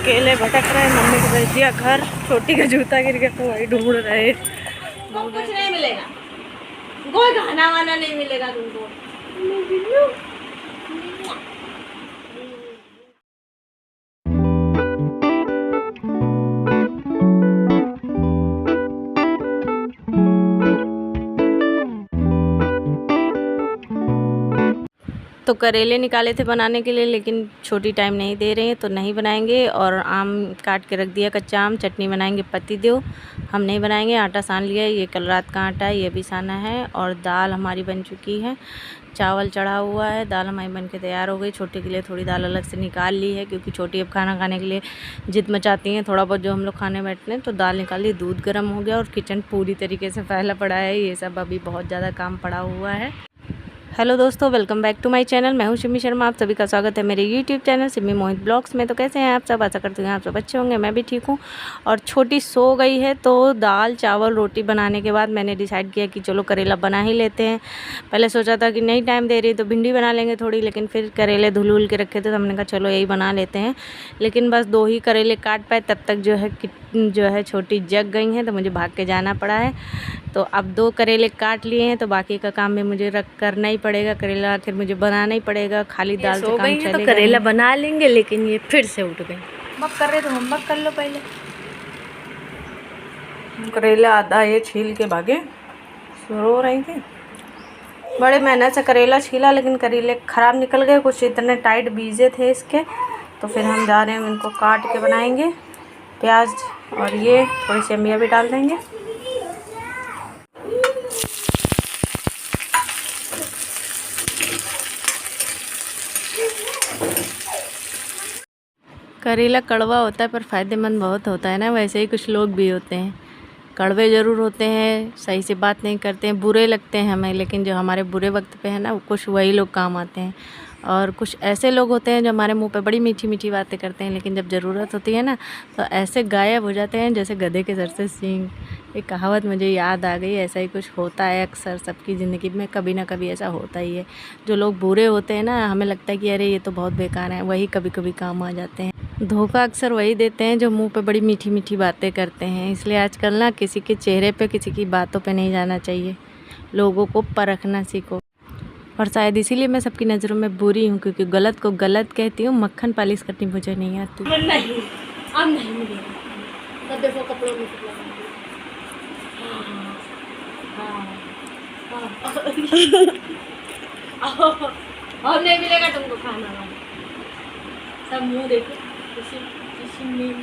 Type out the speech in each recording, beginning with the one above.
अकेले भटक रहे, मम्मी को भेज दिया घर। छोटी का जूता गिर गया तो वही ढूंढ रहे। कुछ नहीं मिलेगा, कोई खाना वाना नहीं मिलेगा तुमको। तो करेले निकाले थे बनाने के लिए, लेकिन छोटी टाइम नहीं दे रही है तो नहीं बनाएंगे। और आम काट के रख दिया, कच्चा आम। चटनी बनाएंगे पत्ती देव, हम नहीं बनाएंगे। आटा सान लिया है, ये कल रात का आटा है, ये भी साना है। और दाल हमारी बन चुकी है, चावल चढ़ा हुआ है, दाल हमारी बन के तैयार हो गई। छोटे के लिए थोड़ी दाल अलग से निकाल ली है, क्योंकि छोटी अब खाना खाने के लिए जिद मचाती हैं। थोड़ा बहुत जो हम लोग खाने बैठते हैं तो दाल निकाल ली। दूध गर्म हो गया और किचन पूरी तरीके से फैला पड़ा है। ये सब अभी बहुत ज़्यादा काम पड़ा हुआ है। हेलो दोस्तों, welcome back to my channel. मैं हूं सिमी शर्मा। आप सभी का स्वागत है मेरे यूट्यूब चैनल सिमी मोहित ब्लॉग्स में। तो कैसे हैं आप सब? आशा करती हूँ आप सब अच्छे होंगे। मैं भी ठीक हूं। और छोटी सो गई है तो दाल चावल रोटी बनाने के बाद मैंने डिसाइड किया कि चलो करेला बना ही लेते हैं। पहले सोचा था कि नहीं टाइम दे रही तो भिंडी बना लेंगे थोड़ी, लेकिन फिर करेले धुल के रखे थे तो हमने कहा चलो यही बना लेते हैं। लेकिन बस 2 ही करेले काट पाए, तब तक जो है छोटी जग गई हैं तो मुझे भाग के जाना पड़ा है। तो अब 2 करेले काट लिए हैं तो बाकी का काम भी मुझे करना ही पड़ेगा। करेला आखिर मुझे बनाना ही पड़ेगा, खाली दाल से काम चलेगा। तो करेला बना लेंगे, लेकिन ये फिर से उठ गई। होमवर्क कर रहे तो होमवर्क कर लो पहले। करेला आधा ये छील के भागे, रो रही थी। बड़े मेहनत से करेला छीला, लेकिन करेले ख़राब निकल गए। कुछ इतने टाइट बीजे थे इसके, तो फिर हम जा रहे हैं इनको काट के बनाएंगे। प्याज और ये थोड़ी सेमिया भी डाल देंगे। करेला कड़वा होता है पर फ़ायदेमंद बहुत होता है ना। वैसे ही कुछ लोग भी होते हैं, कड़वे ज़रूर होते हैं, सही से बात नहीं करते हैं, बुरे लगते हैं हमें। लेकिन जो हमारे बुरे वक्त पे है ना, कुछ वही लोग काम आते हैं। और कुछ ऐसे लोग होते हैं जो हमारे मुंह पे बड़ी मीठी मीठी बातें करते हैं, लेकिन जब ज़रूरत होती है ना तो ऐसे गायब हो जाते हैं जैसे गधे के सर से सींग। एक कहावत मुझे याद आ गई। ऐसा ही कुछ होता है अक्सर सबकी ज़िंदगी में, कभी ना कभी ऐसा होता ही है। जो लोग बुरे होते हैं ना, हमें लगता है कि अरे ये तो बहुत बेकार है, वही कभी कभी काम आ जाते हैं। धोखा अक्सर वही देते हैं जो मुंह पे बड़ी मीठी मीठी बातें करते हैं। इसलिए आजकल ना किसी के चेहरे पे, किसी की बातों पे नहीं जाना चाहिए। लोगों को परखना सीखो। और शायद इसीलिए मैं सबकी नज़रों में बुरी हूँ, क्योंकि गलत को गलत कहती हूँ। मक्खन पालिश करनी मुझे नहीं आती। नहीं, अब नहीं मिलेगा। तब देखो कपड़ों में और नहीं मिलेगा तुमको खाना। सब मुंह देखो किसी में।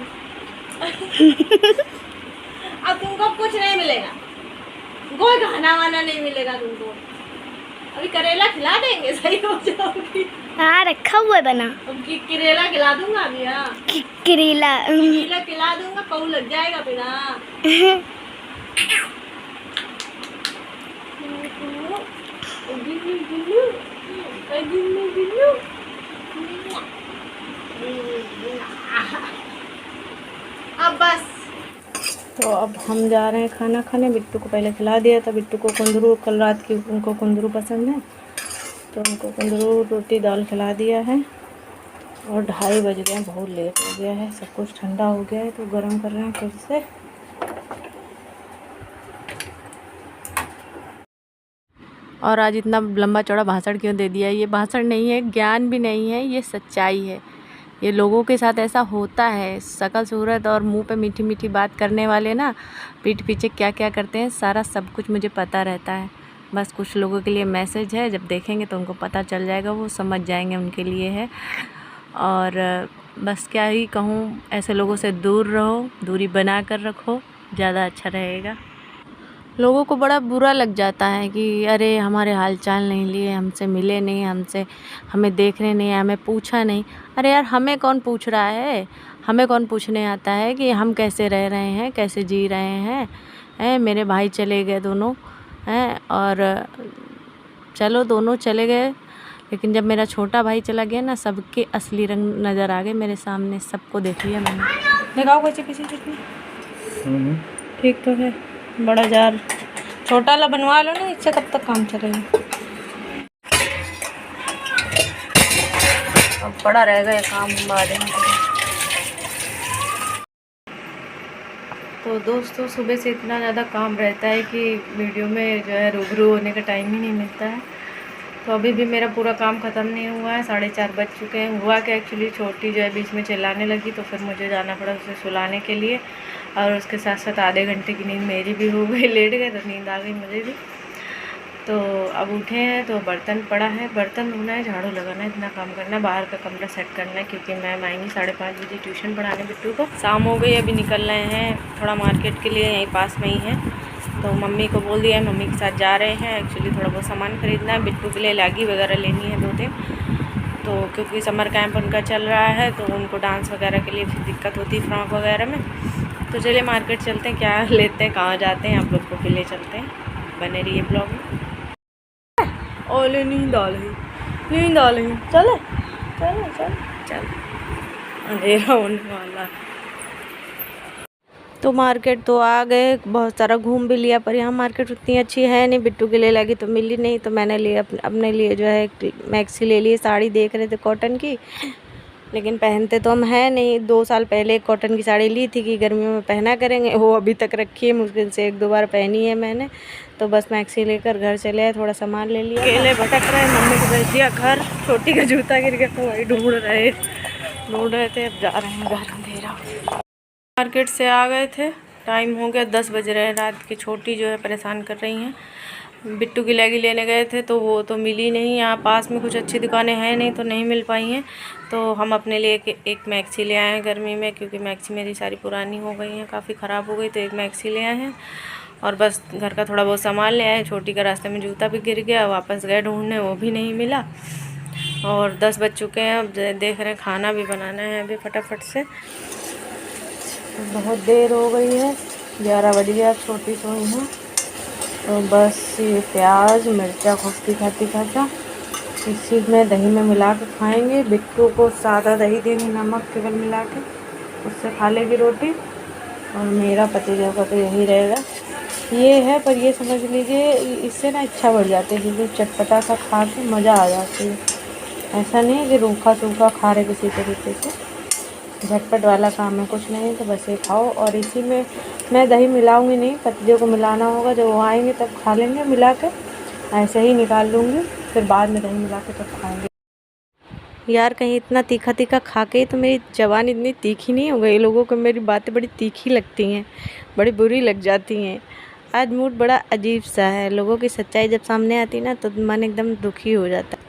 अब तुमको कुछ नहीं मिलेगा, कोई खाना वाना नहीं मिलेगा तुमको। अभी करेला खिला देंगे, सही हो जाओगी। हाँ, रखा हुआ है बना। करेला खिला दूंगा अभी। हाँ, करेला खिला दूंगा, पऊ लग जाएगा बिना। अब बस। तो अब हम जा रहे हैं खाना खाने। बिट्टू को पहले खिला दिया था। बिट्टू को कुंदरू, कल रात की उनको कुंदरू पसंद है तो उनको कुंदरू रोटी दाल खिला दिया है। और 2:30 बज गए हैं, बहुत लेट हो गया है। सब कुछ ठंडा हो गया है तो गर्म कर रहे हैं फिर से। और आज इतना लंबा चौड़ा भाषण क्यों दे दिया? ये भाषण नहीं है, ज्ञान भी नहीं है, ये सच्चाई है। ये लोगों के साथ ऐसा होता है। शकल सूरत और मुंह पे मीठी मीठी बात करने वाले ना, पीठ पीछे क्या क्या करते हैं सारा सब कुछ मुझे पता रहता है। बस कुछ लोगों के लिए मैसेज है, जब देखेंगे तो उनको पता चल जाएगा, वो समझ जाएंगे उनके लिए है। और बस क्या ही कहूँ, ऐसे लोगों से दूर रहो, दूरी बना कर रखो, ज़्यादा अच्छा रहेगा। लोगों को बड़ा बुरा लग जाता है कि अरे हमारे हालचाल नहीं लिए, हमसे मिले नहीं, हमें देखने नहीं, हमें पूछा नहीं। अरे यार, हमें कौन पूछ रहा है? हमें कौन पूछने आता है कि हम कैसे रह रहे हैं, कैसे जी रहे हैं? मेरे भाई चले गए दोनों हैं, और चलो दोनों चले गए, लेकिन जब मेरा छोटा भाई चला गया ना, सबके असली रंग नज़र आ गए मेरे सामने। सबको देख लिया मैंने। दिखाओ कैसे किसी चीज़ ठीक तो है। बड़ा जार छोटा ला बनवा लो ना, इससे कब तक काम चलेगा। अब बड़ा रहेगा ये काम बाद में। तो दोस्तों सुबह से इतना ज़्यादा काम रहता है कि वीडियो में जो है रूबरू होने का टाइम ही नहीं मिलता है। तो अभी भी मेरा पूरा काम ख़त्म नहीं हुआ है, 4:30 बज चुके हैं। हुआ कि एक्चुअली छोटी जो है बीच में चिल्लाने लगी, तो फिर मुझे जाना पड़ा उसे सुलाने के लिए, और उसके साथ साथ आधे घंटे की नींद मेरी भी हो गई, लेट गए तो नींद आ गई मुझे भी। तो अब उठे हैं तो बर्तन पड़ा है, बर्तन धोना है, झाड़ू लगाना है, इतना काम करना है। बाहर का कमरा सेट करना है क्योंकि मैम आएंगी 5:30 बजे ट्यूशन पढ़ाने बिट्टू को। शाम हो गई, अभी निकल रहे हैं थोड़ा मार्केट के लिए, यहीं पास में ही है। तो मम्मी को बोल दिया है, मम्मी के साथ जा रहे हैं। एक्चुअली थोड़ा बहुत सामान खरीदना है, बिट्टू के लिए लैगी वगैरह लेनी है 2-3। तो क्योंकि समर कैंप उनका चल रहा है तो उनको डांस वगैरह के लिए फिर दिक्कत होती है फ्रॉक वगैरह में। तो चलिए मार्केट चलते हैं, क्या लेते हैं, कहाँ जाते हैं, आप लोग को भी ले चलते हैं। बने रहिए ब्लॉग में। ओले नींद आ रही, चले चल अंधेरा होने वाला। तो मार्केट तो आ गए, बहुत सारा घूम भी लिया, पर यहाँ मार्केट उतनी अच्छी है नहीं। बिट्टू के लिए लगी तो मिली नहीं, तो मैंने लिए अपने लिए जो है मैक्सी ले लिए। साड़ी देख रहे थे कॉटन की, लेकिन पहनते तो हम हैं नहीं। 2 साल पहले एक कॉटन की साड़ी ली थी कि गर्मियों में पहना करेंगे, वो अभी तक रखी है, मुश्किल से 1-2 बार पहनी है मैंने। तो बस मैक्सी लेकर घर चले आए, थोड़ा सामान ले लिया। अकेले भटक रहे, मम्मी को भेज दिया घर। छोटी का जूता गिर गया तो वही ढूंढ रहे थे। अब जा रहे हैं घर, अंधेरा। मार्केट से आ गए थे, टाइम हो गया 10 बज रहे हैं रात के। छोटी जो है परेशान कर रही हैं। बिट्टू की लैगी लेने गए थे तो वो तो मिली नहीं। यहाँ पास में कुछ अच्छी दुकानें हैं नहीं, तो नहीं मिल पाई हैं। तो हम अपने लिए एक मैक्सी ले आए हैं गर्मी में, क्योंकि मैक्सी मेरी सारी पुरानी हो गई हैं, काफ़ी ख़राब हो गई। तो एक मैक्सी ले आए हैं और बस घर का थोड़ा बहुत सामान ले आए। छोटी का रास्ते में जूता भी गिर गया, वापस गए ढूंढने, वो भी नहीं मिला। और 10 बज चुके हैं, अब देख रहे हैं खाना भी बनाना है अभी फटाफट से। बहुत देर हो गई है, 11 बज गया, छोटी सोई है। तो बस ये प्याज मिर्चा खुश्की खाता इसी में दही में मिला के खाएंगे। बिट्टू को सादा दही देंगे, नमक केवल मिला के, उससे खा लेगी रोटी। और मेरा पतिदेव का तो यही रहेगा। ये है, पर ये समझ लीजिए इससे ना इच्छा बढ़ जाती है, क्योंकि चटपटा सा खा के मज़ा आ जाती है। ऐसा नहीं है कि रूखा सूखा खा रहे किसी तरीके से, झटपट वाला काम है, कुछ नहीं। तो बस ये खाओ। और इसी में मैं दही मिलाऊंगी नहीं, पतिदेव को मिलाना होगा, जब वो आएंगे तब खा लेंगे मिला के। ऐसे ही निकाल लूँगी, फिर बाद में दही मिला के तब खाएंगे। यार कहीं इतना तीखा तीखा खा के तो मेरी ज़बान इतनी तीखी नहीं हो गई। लोगों को मेरी बातें बड़ी तीखी लगती हैं, बड़ी बुरी लग जाती हैं। आज मूड बड़ा अजीब सा है। लोगों की सच्चाई जब सामने आती ना तो मन एकदम दुखी हो जाता है।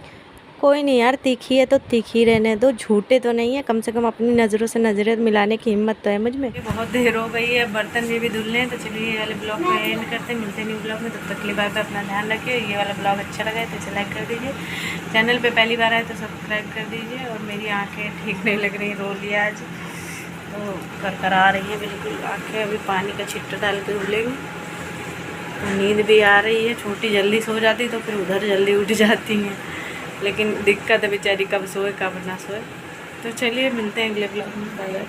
कोई नहीं यार, तीखी है तो तीखी रहने दो, झूठे तो नहीं है, कम से कम अपनी नज़रों से नज़रें मिलाने की हिम्मत तो है मुझ में। बहुत देर हो गई है, बर्तन भी धुलने हैं। तो चलिए ये वाले ब्लॉग को एंड करते, मिलते नहीं ब्लॉग में। तब तक के लिए बाय बाय, अपना ध्यान रखिए। ये वाला ब्लॉग अच्छा लगा है तो इसे लाइक कर दीजिए, चैनल पे पहली बार आए तो सब्सक्राइब कर दीजिए। और मेरी आँखें ठीक नहीं लग रही, रो लिया आज तो करकरा रही है बिल्कुल आँखें। अभी पानी का छिट्टा डाल के धुलेंगी। तो नींद भी आ रही है। छोटी जल्दी सो जाती तो फिर उधर जल्दी उठ जाती हैं, लेकिन दिक्कत है बेचारी, कब सोए कब ना सोए। तो चलिए मिलते हैं अगले ब्लॉग में, बाय बाय।